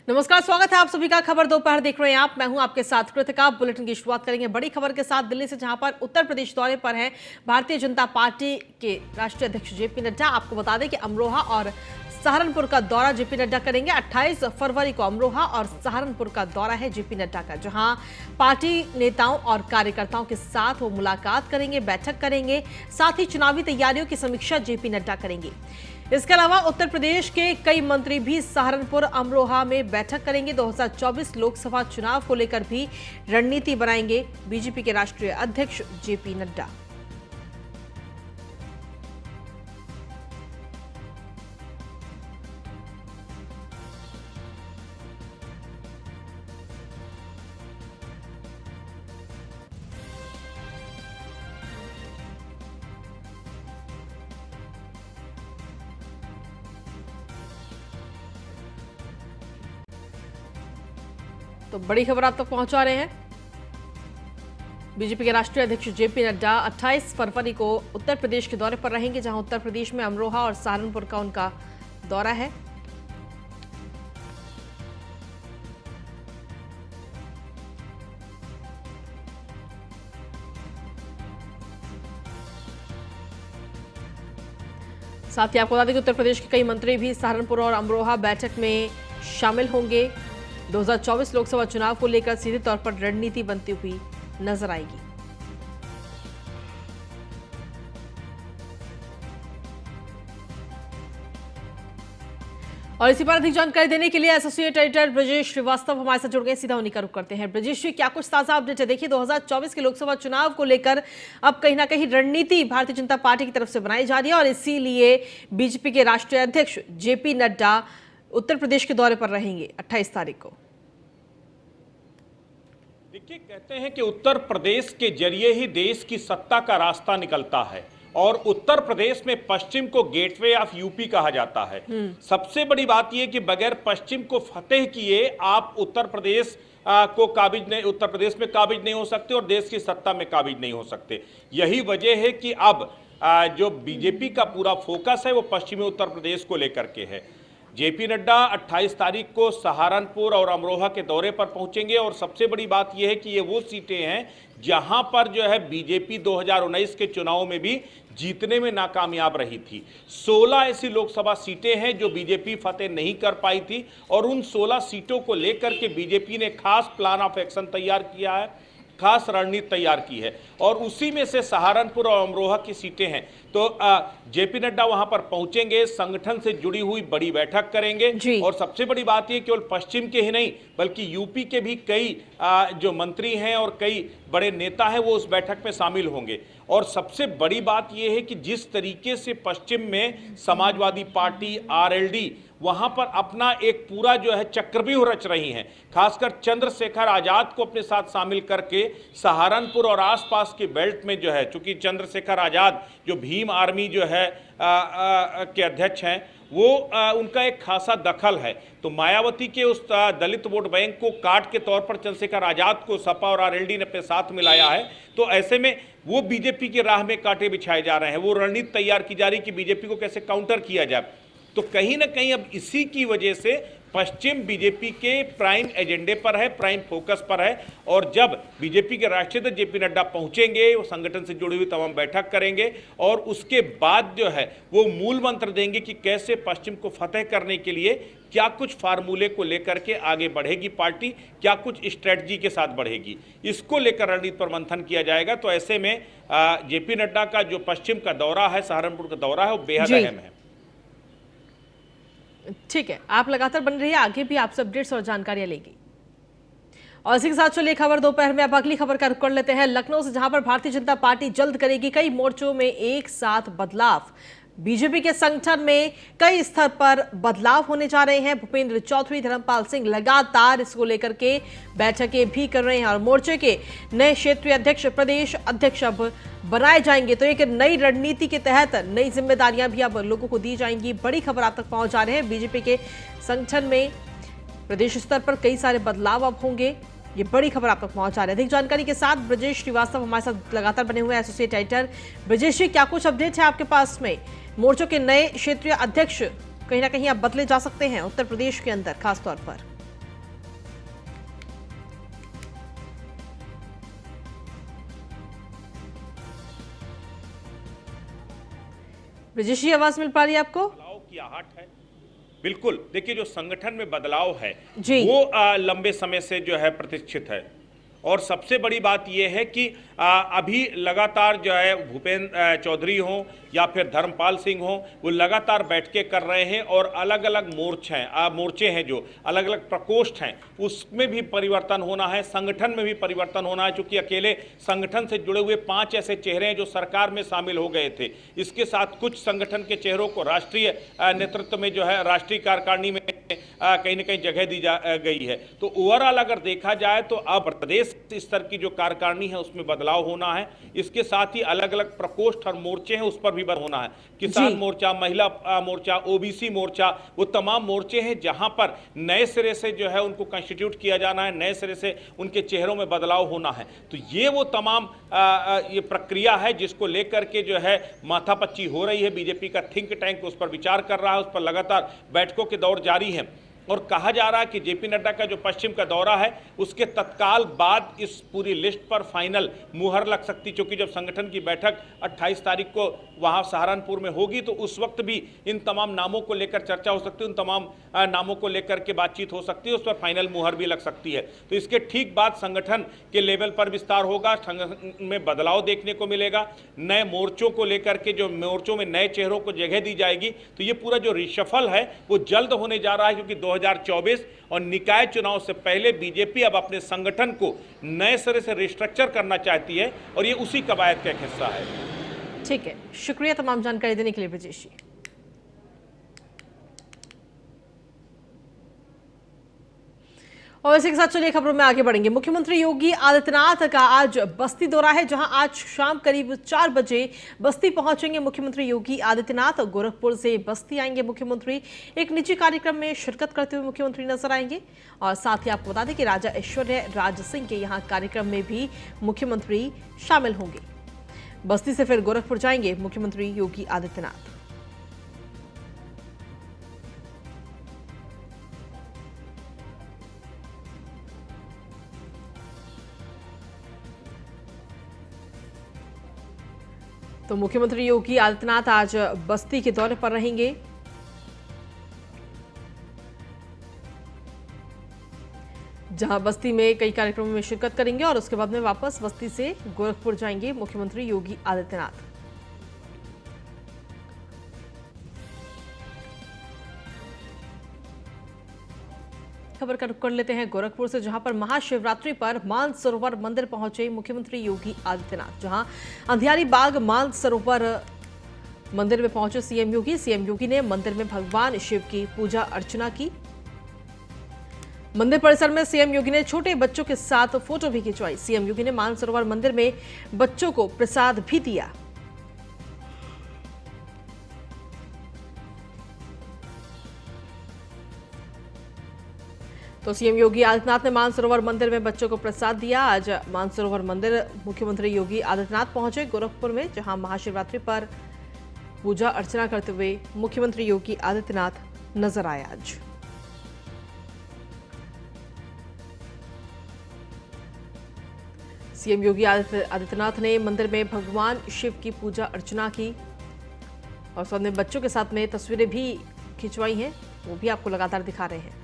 नमस्कार, स्वागत है आप सभी का। खबर दोपहर देख रहे हैं आप। मैं हूं आपके साथ कृतिका। बुलेटिन की शुरुआत करेंगे बड़ी खबर के साथ दिल्ली से, जहां पर उत्तर प्रदेश दौरे पर हैं भारतीय जनता पार्टी के राष्ट्रीय अध्यक्ष जेपी नड्डा। आपको बता दें कि अमरोहा और सहारनपुर का दौरा जेपी नड्डा करेंगे। 28 फरवरी को अमरोहा और सहारनपुर का दौरा है जेपी नड्डा का, जहां पार्टी नेताओं और कार्यकर्ताओं के साथ वो मुलाकात करेंगे, बैठक करेंगे। साथ ही चुनावी तैयारियों की समीक्षा जेपी नड्डा करेंगे। इसके अलावा उत्तर प्रदेश के कई मंत्री भी सहारनपुर अमरोहा में बैठक करेंगे। 2024 लोकसभा चुनाव को लेकर भी रणनीति बनाएंगे बीजेपी के राष्ट्रीय अध्यक्ष जेपी नड्डा। तो बड़ी खबर आप तक पहुंचा रहे हैं। बीजेपी के राष्ट्रीय अध्यक्ष जेपी नड्डा 28 फरवरी को उत्तर प्रदेश के दौरे पर रहेंगे, जहां उत्तर प्रदेश में अमरोहा और सहारनपुर का उनका दौरा है। साथ ही आपको बता दें कि उत्तर प्रदेश के कई मंत्री भी सहारनपुर और अमरोहा बैठक में शामिल होंगे। 2024 लोकसभा चुनाव को लेकर सीधे तौर पर रणनीति बनती हुई नजर आएगी। और इसी पर अधिक जानकारी देने के लिए एसोसिएट एडिटर ब्रजेश श्रीवास्तव हमारे साथ जुड़ गए। सीधा उन्हीं का रुख करते हैं। ब्रजेश जी, क्या कुछ ताजा अपडेट है? देखिए, 2024 के लोकसभा चुनाव को लेकर अब कहीं ना कहीं रणनीति भारतीय जनता पार्टी की तरफ से बनाई जा रही है, और इसीलिए बीजेपी के राष्ट्रीय अध्यक्ष जेपी नड्डा उत्तर प्रदेश के दौरे पर रहेंगे 28 तारीख को। देखिए, कहते हैं कि उत्तर प्रदेश के जरिए ही देश की सत्ता का रास्ता निकलता है, और उत्तर प्रदेश में पश्चिम को गेटवे ऑफ यूपी कहा जाता है। सबसे बड़ी बात यह कि बगैर पश्चिम को फतेह किए आप उत्तर प्रदेश उत्तर प्रदेश में काबिज नहीं हो सकते और देश की सत्ता में काबिज नहीं हो सकते। यही वजह है कि अब जो बीजेपी का पूरा फोकस है वो पश्चिमी उत्तर प्रदेश को लेकर के है। जेपी नड्डा 28 तारीख को सहारनपुर और अमरोहा के दौरे पर पहुंचेंगे, और सबसे बड़ी बात यह है कि ये वो सीटें हैं जहां पर जो है बीजेपी 2019 के चुनाव में भी जीतने में नाकामयाब रही थी। 16 ऐसी लोकसभा सीटें हैं जो बीजेपी फतेह नहीं कर पाई थी, और उन 16 सीटों को लेकर के बीजेपी ने खास प्लान ऑफ एक्शन तैयार किया है, खास रणनीति तैयार की है, और उसी में से सहारनपुर और अमरोहा की सीटें हैं। तो जेपी नड्डा वहां पर पहुंचेंगे, संगठन से जुड़ी हुई बड़ी बैठक करेंगे, और सबसे बड़ी बात यह केवल पश्चिम के ही नहीं बल्कि यूपी के भी कई जो मंत्री हैं और कई बड़े नेता हैं वो उस बैठक में शामिल होंगे। और सबसे बड़ी बात यह है कि जिस तरीके से पश्चिम में समाजवादी पार्टी, आरएलडी वहां पर अपना एक पूरा जो है चक्रव्यूह रच रही हैं, खासकर चंद्रशेखर आजाद को अपने साथ शामिल करके सहारनपुर और आसपास के बेल्ट में जो है, चूंकि चंद्रशेखर आजाद जो भीम आर्मी जो है के अध्यक्ष हैं, वो उनका एक खासा दखल है। तो मायावती के उस दलित वोट बैंक को काट के तौर पर चंद्रशेखर आजाद को सपा और आरएलडी ने अपने साथ मिलाया है। तो ऐसे में वो बीजेपी की राह में कांटे बिछाए जा रहे हैं, वो रणनीति तैयार की जा रही कि बीजेपी को कैसे काउंटर किया जाए। तो कहीं ना कहीं अब इसी की वजह से पश्चिम बीजेपी के प्राइम एजेंडे पर है, प्राइम फोकस पर है। और जब बीजेपी के राष्ट्रीय अध्यक्ष जेपी नड्डा पहुंचेंगे, वो संगठन से जुड़ी हुई तमाम बैठक करेंगे, और उसके बाद जो है वो मूल मंत्र देंगे कि कैसे पश्चिम को फतेह करने के लिए क्या कुछ फार्मूले को लेकर के आगे बढ़ेगी पार्टी, क्या कुछ स्ट्रेटजी के साथ बढ़ेगी, इसको लेकर रणनीति पर मंथन किया जाएगा। तो ऐसे में जेपी नड्डा का जो पश्चिम का दौरा है, सहारनपुर का दौरा है, वो बेहद अहम है। ठीक है, आप लगातार बन रही है, आगे भी आपसे अपडेट्स और जानकारियां लेगी। और इसी के साथ चलिए खबर दोपहर में अब अगली खबर का रुख कर लेते हैं लखनऊ से, जहां पर भारतीय जनता पार्टी जल्द करेगी कई मोर्चों में एक साथ बदलाव। बीजेपी के संगठन में कई स्तर पर बदलाव होने जा रहे हैं। भूपेंद्र चौधरी, धर्मपाल सिंह लगातार इसको लेकर के बैठकें भी कर रहे हैं, और मोर्चे के नए क्षेत्रीय अध्यक्ष, प्रदेश अध्यक्ष अब बनाए जाएंगे। तो एक नई रणनीति के तहत नई जिम्मेदारियां भी अब लोगों को दी जाएंगी। बड़ी खबर आप तक पहुंचा रहे हैं। बीजेपी के संगठन में प्रदेश स्तर पर कई सारे बदलाव अब होंगे, ये बड़ी खबर आप तक पहुंचा रहे हैं। अधिक जानकारी के साथ ब्रजेश श्रीवास्तव हमारे साथ लगातार बने हुए हैं, एसोसिएट एडिटर। ब्रजेश जी, क्या कुछ अपडेट है आपके पास में? मोर्चों के नए क्षेत्रीय अध्यक्ष कहीं ना कहीं अब बदले जा सकते हैं उत्तर प्रदेश के अंदर खास तौर पर। ब्रिजेश जी, आवाज मिल पा रही है आपको? बदलाव की आहट है। बिल्कुल, देखिए जो संगठन में बदलाव है जी। वो लंबे समय से जो है प्रतीक्षित है। और सबसे बड़ी बात यह है कि अभी लगातार जो है भूपेंद्र चौधरी हों या फिर धर्मपाल सिंह हों, वो लगातार बैठकें कर रहे हैं और अलग अलग मोर्चे हैं, जो अलग अलग प्रकोष्ठ हैं, उसमें भी परिवर्तन होना है, संगठन में भी परिवर्तन होना है। चूंकि अकेले संगठन से जुड़े हुए 5 ऐसे चेहरे हैं जो सरकार में शामिल हो गए थे। इसके साथ कुछ संगठन के चेहरों को राष्ट्रीय नेतृत्व में जो है राष्ट्रीय कार्यकारिणी में कहीं ना कहीं जगह दी गई है। तो ओवरऑल अगर देखा जाए तो अब प्रदेश स्तर की जो कार्यकारिणी है उसमें बदलाव होना है। इसके साथ ही अलग अलग प्रकोष्ठ और मोर्चे हैं उस पर भी बदलाव होना है। किसान मोर्चा, महिला मोर्चा, ओबीसी मोर्चा, वो तमाम मोर्चे हैं जहां पर नए सिरे से जो है उनको कंस्टिट्यूट किया जाना है, नए सिरे से उनके चेहरों में बदलाव होना है। तो ये वो तमाम ये प्रक्रिया है जिसको लेकर के जो है माथापच्ची हो रही है। बीजेपी का थिंक टैंक उस पर विचार कर रहा है, उस पर लगातार बैठकों के दौर जारी है। और कहा जा रहा है कि जेपी नड्डा का जो पश्चिम का दौरा है उसके तत्काल बाद इस पूरी लिस्ट पर फाइनल मुहर लग सकती, क्योंकि जब संगठन की बैठक 28 तारीख को वहां सहारनपुर में होगी तो उस वक्त भी इन तमाम नामों को लेकर चर्चा हो सकती है, उन तमाम नामों को लेकर के बातचीत हो सकती है, उस पर फाइनल मुहर भी लग सकती है। तो इसके ठीक बाद संगठन के लेवल पर विस्तार होगा, संगठन में बदलाव देखने को मिलेगा, नए मोर्चों को लेकर के जो मोर्चों में नए चेहरों को जगह दी जाएगी। तो ये पूरा जो रिशफल है वो जल्द होने जा रहा है, क्योंकि 2024 और निकाय चुनाव से पहले बीजेपी अब अपने संगठन को नए सिरे से रिस्ट्रक्चर करना चाहती है और ये उसी कवायद का एक हिस्सा है। ठीक है, शुक्रिया तमाम जानकारी देने के लिए ब्रजेश जी। और इसी के साथ चलिए खबरों में आगे बढ़ेंगे। मुख्यमंत्री योगी आदित्यनाथ का आज बस्ती दौरा है, जहां आज शाम करीब 4 बजे बस्ती पहुंचेंगे मुख्यमंत्री योगी आदित्यनाथ। गोरखपुर से बस्ती आएंगे मुख्यमंत्री, एक निजी कार्यक्रम में शिरकत करते हुए मुख्यमंत्री नजर आएंगे। और साथ ही आपको बता दें कि राजा ऐश्वर्य राज सिंह के यहां कार्यक्रम में भी मुख्यमंत्री शामिल होंगे। बस्ती से फिर गोरखपुर जाएंगे मुख्यमंत्री योगी आदित्यनाथ। तो मुख्यमंत्री योगी आदित्यनाथ आज बस्ती के दौरे पर रहेंगे। जहां बस्ती में कई कार्यक्रमों में शिरकत करेंगे और उसके बाद में वापस बस्ती से गोरखपुर जाएंगे मुख्यमंत्री योगी आदित्यनाथ। खबर का रुख कर लेते हैं गोरखपुर से, जहां पर महाशिवरात्रि पर मानसरोवर मंदिर पहुंचे मुख्यमंत्री योगी आदित्यनाथ। जहां अंधियारी बाग मानसरोवर मंदिर में पहुंचे सीएम योगी ने मंदिर में भगवान शिव की पूजा अर्चना की। मंदिर परिसर में सीएम योगी ने छोटे बच्चों के साथ फोटो भी खिंचवाई। सीएम योगी ने मानसरोवर मंदिर में बच्चों को प्रसाद भी दिया। तो सीएम योगी आदित्यनाथ ने मानसरोवर मंदिर में बच्चों को प्रसाद दिया। आज मानसरोवर मंदिर मुख्यमंत्री योगी आदित्यनाथ पहुंचे गोरखपुर में, जहां महाशिवरात्रि पर पूजा अर्चना करते हुए मुख्यमंत्री योगी आदित्यनाथ नजर आए। आज सीएम योगी आदित्यनाथ ने मंदिर में भगवान शिव की पूजा अर्चना की और साथ में बच्चों के साथ में तस्वीरें भी खिंचवाई हैं, वो भी आपको लगातार दिखा रहे हैं।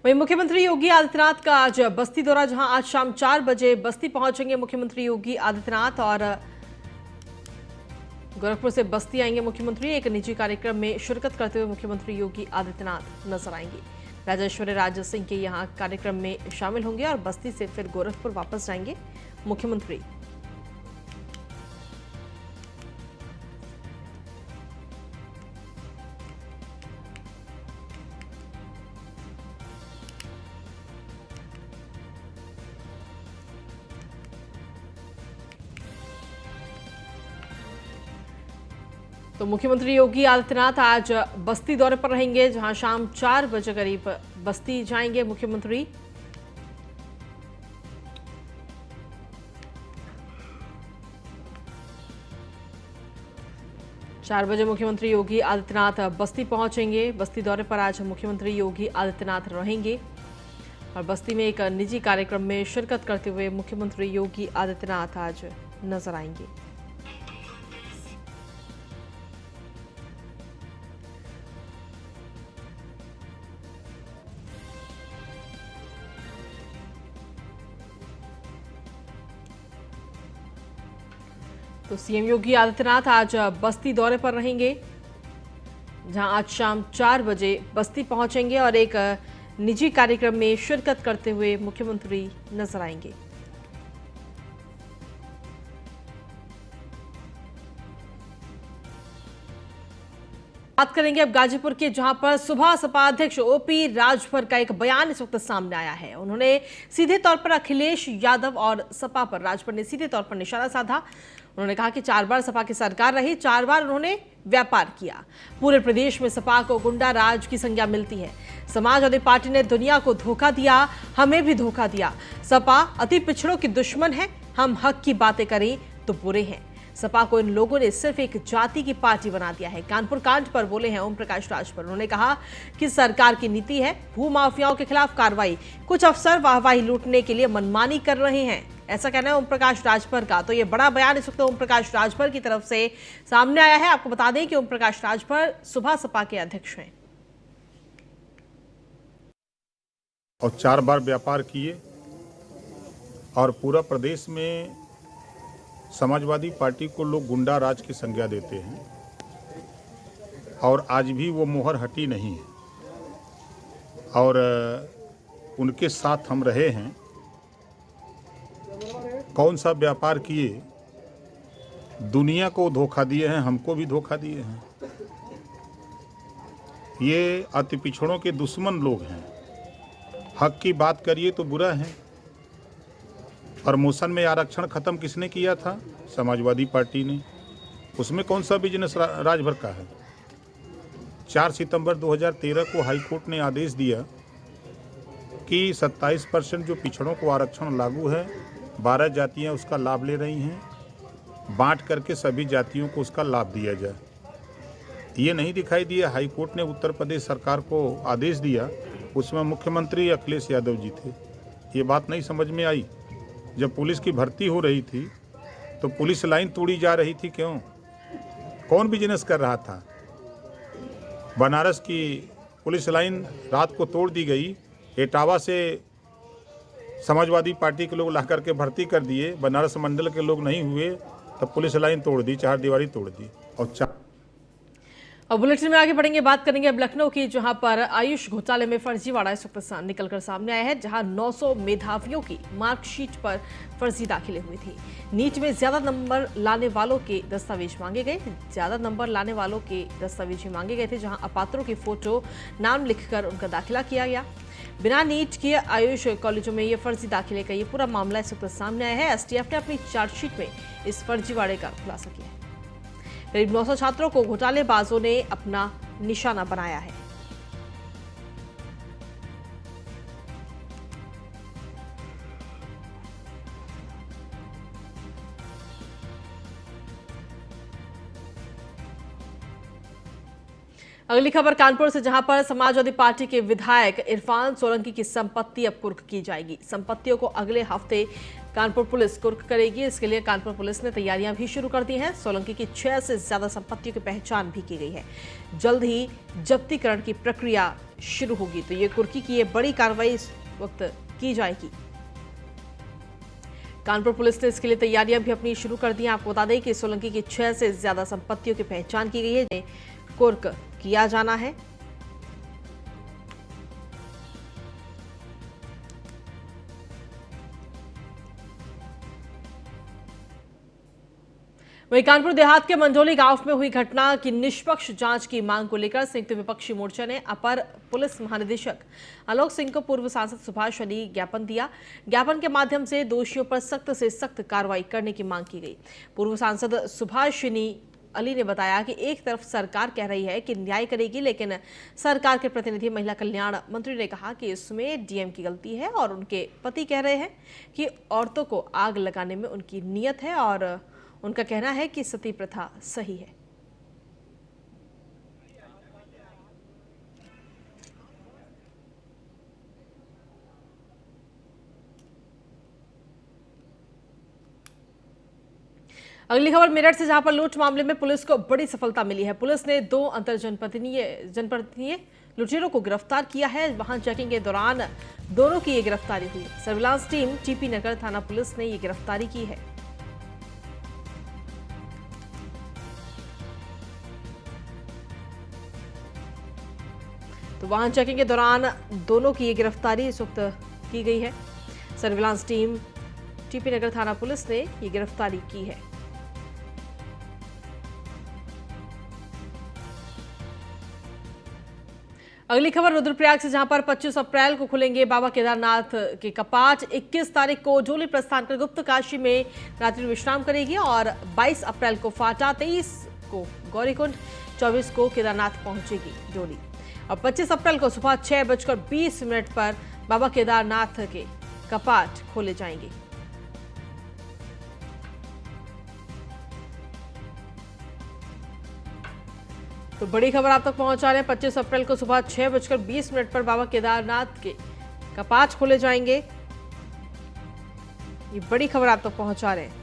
वहीं मुख्यमंत्री योगी आदित्यनाथ का आज बस्ती दौरा, जहां आज शाम 4 बजे बस्ती पहुंचेंगे मुख्यमंत्री योगी आदित्यनाथ और गोरखपुर से बस्ती आएंगे मुख्यमंत्री। एक निजी कार्यक्रम में शिरकत करते हुए मुख्यमंत्री योगी आदित्यनाथ नजर आएंगे। राजा ऐश्वर्य राज सिंह के यहां कार्यक्रम में शामिल होंगे और बस्ती से फिर गोरखपुर वापस जाएंगे मुख्यमंत्री। तो मुख्यमंत्री योगी आदित्यनाथ आज बस्ती दौरे पर रहेंगे, जहां शाम 4 बजे करीब बस्ती जाएंगे मुख्यमंत्री। चार बजे मुख्यमंत्री योगी आदित्यनाथ बस्ती पहुंचेंगे। बस्ती दौरे पर आज मुख्यमंत्री योगी आदित्यनाथ रहेंगे और बस्ती में एक निजी कार्यक्रम में शिरकत करते हुए मुख्यमंत्री योगी आदित्यनाथ आज नजर आएंगे। तो सीएम योगी आदित्यनाथ आज बस्ती दौरे पर रहेंगे, जहां आज शाम 4 बजे बस्ती पहुंचेंगे और एक निजी कार्यक्रम में शिरकत करते हुए मुख्यमंत्री नजर आएंगे। बात करेंगे अब गाजीपुर के, जहां पर सुबह सपा अध्यक्ष ओपी राजभर का एक बयान इस वक्त सामने आया है। उन्होंने सीधे तौर पर अखिलेश यादव और सपा पर, राजभर ने सीधे तौर पर निशाना साधा। उन्होंने कहा कि 4 बार सपा की सरकार रही, 4 बार उन्होंने व्यापार किया। पूरे प्रदेश में सपा को गुंडा राज की संज्ञा मिलती है। समाजवादी पार्टी ने दुनिया को धोखा दिया, हमें भी धोखा दिया। सपा अति पिछड़ों की दुश्मन है, हम हक की बातें करें तो बुरे हैं। सपा को इन लोगों ने सिर्फ एक जाति की पार्टी बना दिया है। कानपुर कांड पर बोले हैं ओम प्रकाश राजभर। उन्होंने कहा कि सरकार की नीति है भू माफियाओं के खिलाफ कार्रवाई। कुछ अफसर वाहवाही लूटने के लिए मनमानी कर रहे हैं, ऐसा कहना है ओम प्रकाश राजभर का। तो ये बड़ा बयान इस वक्त ओम प्रकाश राजभर की तरफ से सामने आया है। आपको बता दें कि ओम प्रकाश राजभर सुबह सपा के अध्यक्ष हैं और 4 बार व्यापार किए और पूरा प्रदेश में समाजवादी पार्टी को लोग गुंडा राज की संज्ञा देते हैं और आज भी वो मोहर हटी नहीं है और उनके साथ हम रहे हैं। कौन सा व्यापार किए, दुनिया को धोखा दिए हैं, हमको भी धोखा दिए हैं। ये अति पिछड़ों के दुश्मन लोग हैं। हक की बात करिए तो बुरा है। प्रमोशन में आरक्षण खत्म किसने किया था? समाजवादी पार्टी ने। उसमें कौन सा बिजनेस राजभर का है? 4 सितंबर 2013 को हाई कोर्ट ने आदेश दिया कि 27% जो पिछड़ों को आरक्षण लागू है, 12 जातियां उसका लाभ ले रही हैं, बांट करके सभी जातियों को उसका लाभ दिया जाए। ये नहीं दिखाई दिया। हाई कोर्ट ने उत्तर प्रदेश सरकार को आदेश दिया, उसमें मुख्यमंत्री अखिलेश यादव जी थे। ये बात नहीं समझ में आई। जब पुलिस की भर्ती हो रही थी तो पुलिस लाइन तोड़ी जा रही थी, क्यों? कौन बिजनेस कर रहा था? बनारस की पुलिस लाइन रात को तोड़ दी गई। इटावा से समाजवादी पार्टी के लोग ला करके भर्ती कर दिए, बनारस मंडल के लोग नहीं हुए, तब पुलिस लाइन तोड़ दी, 4 दीवारी तोड़ दी। और बुलेटिन में आगे बढ़ेंगे, बात करेंगे अब लखनऊ की, जहां पर आयुष घोटाले में फर्जीवाड़ा इस वक्त निकलकर सामने आया है। जहां 900 मेधावियों की मार्कशीट पर फर्जी दाखिलें हुई थी। नीट में ज्यादा नंबर लाने वालों के दस्तावेज मांगे गए, ज्यादा नंबर लाने वालों के दस्तावेज मांगे गए थे, जहां अपात्रों की फोटो, नाम लिखकर उनका दाखिला किया गया। बिना नीट के आयुष कॉलेजों में ये फर्जी दाखिले का ये पूरा मामला इस वक्त सामने आया है। एसटीएफ ने अपनी चार्जशीट में इस फर्जीवाड़े का खुलासा किया है। करीब 900 छात्रों को घोटालेबाजों ने अपना निशाना बनाया है। अगली खबर कानपुर से, जहां पर समाजवादी पार्टी के विधायक इरफान सोलंकी की संपत्ति अब कुर्क की जाएगी। संपत्तियों को अगले हफ्ते कानपुर पुलिस कुर्क करेगी। इसके लिए कानपुर पुलिस ने तैयारियां भी शुरू कर दी हैं। सोलंकी की 6 से ज्यादा संपत्तियों की पहचान भी की गई है। जल्द ही जब्तीकरण की प्रक्रिया शुरू होगी। तो ये कुर्की की ये बड़ी कार्रवाई इस वक्त की जाएगी। कानपुर पुलिस ने इसके लिए तैयारियां भी अपनी शुरू कर दी हैं। आपको बता दें कि सोलंकी की 6 से ज्यादा संपत्तियों की पहचान की गई है, जिन्हें कुर्क किया जाना है। वहीं कानपुर देहात के मंझोली गांव में हुई घटना की निष्पक्ष जांच की मांग को लेकर संयुक्त विपक्षी मोर्चा ने अपर पुलिस महानिदेशक आलोक सिंह को पूर्व सांसद सुभाष शनि ज्ञापन दिया। ज्ञापन के माध्यम से दोषियों पर सख्त से सख्त कार्रवाई करने की मांग की गई। पूर्व सांसद सुभाष शनि अली ने बताया कि एक तरफ सरकार कह रही है कि न्याय करेगी, लेकिन सरकार के प्रतिनिधि महिला कल्याण मंत्री ने कहा कि इसमें डीएम की गलती है और उनके पति कह रहे हैं कि औरतों को आग लगाने में उनकी नीयत है और उनका कहना है कि सती प्रथा सही है। अगली खबर मेरठ से, जहां पर लूट मामले में पुलिस को बड़ी सफलता मिली है। पुलिस ने 2 अंतर जनपदीय लुटेरों को गिरफ्तार किया है। वहां चेकिंग के दौरान दोनों की ये गिरफ्तारी हुई। सर्विलांस टीम टीपी नगर थाना पुलिस ने ये गिरफ्तारी की है। तो वाहन चेकिंग के दौरान दोनों की ये गिरफ्तारी इस वक्त की गई है। सर्विलांस टीम टीपी नगर थाना पुलिस ने ये गिरफ्तारी की है। अगली खबर रुद्रप्रयाग से, जहां पर 25 अप्रैल को खुलेंगे बाबा केदारनाथ के कपाट। 21 तारीख को डोली प्रस्थान कर गुप्त काशी में रात्रि विश्राम करेगी और 22 अप्रैल को फाटा, 23 को गौरीकुंड, 24 को केदारनाथ पहुंचेगी डोली। और 25 अप्रैल को सुबह 6:20 पर बाबा केदारनाथ के कपाट खोले जाएंगे। तो बड़ी खबर आप तक पहुंचा रहे हैं। 25 अप्रैल को सुबह 6:20 पर बाबा केदारनाथ के कपाट खोले जाएंगे। ये बड़ी खबर आप तक पहुंचा रहे हैं।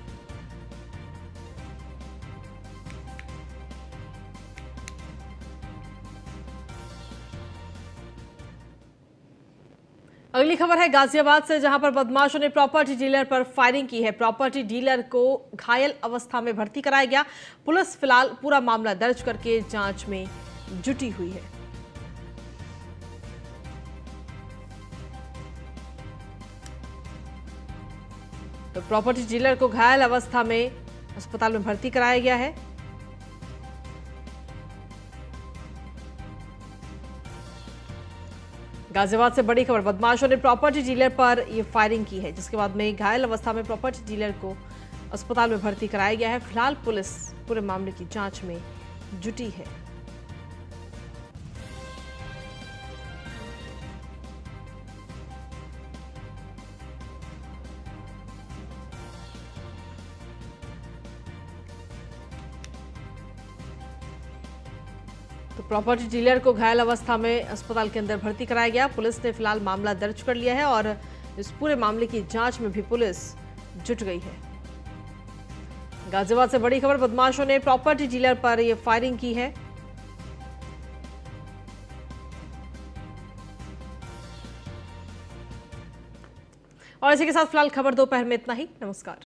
अगली खबर है गाजियाबाद से, जहां पर बदमाशों ने प्रॉपर्टी डीलर पर फायरिंग की है। प्रॉपर्टी डीलर को घायल अवस्था में भर्ती कराया गया। पुलिस फिलहाल पूरा मामला दर्ज करके जांच में जुटी हुई है। तो प्रॉपर्टी डीलर को घायल अवस्था में अस्पताल में भर्ती कराया गया है। गाजियाबाद से बड़ी खबर, बदमाशों ने प्रॉपर्टी डीलर पर यह फायरिंग की है, जिसके बाद में घायल अवस्था में प्रॉपर्टी डीलर को अस्पताल में भर्ती कराया गया है। फिलहाल पुलिस पूरे मामले की जांच में जुटी है। तो प्रॉपर्टी डीलर को घायल अवस्था में अस्पताल के अंदर भर्ती कराया गया। पुलिस ने फिलहाल मामला दर्ज कर लिया है और इस पूरे मामले की जांच में भी पुलिस जुट गई है। गाजियाबाद से बड़ी खबर, बदमाशों ने प्रॉपर्टी डीलर पर यह फायरिंग की है। और इसी के साथ फिलहाल खबर दोपहर में इतना ही। नमस्कार।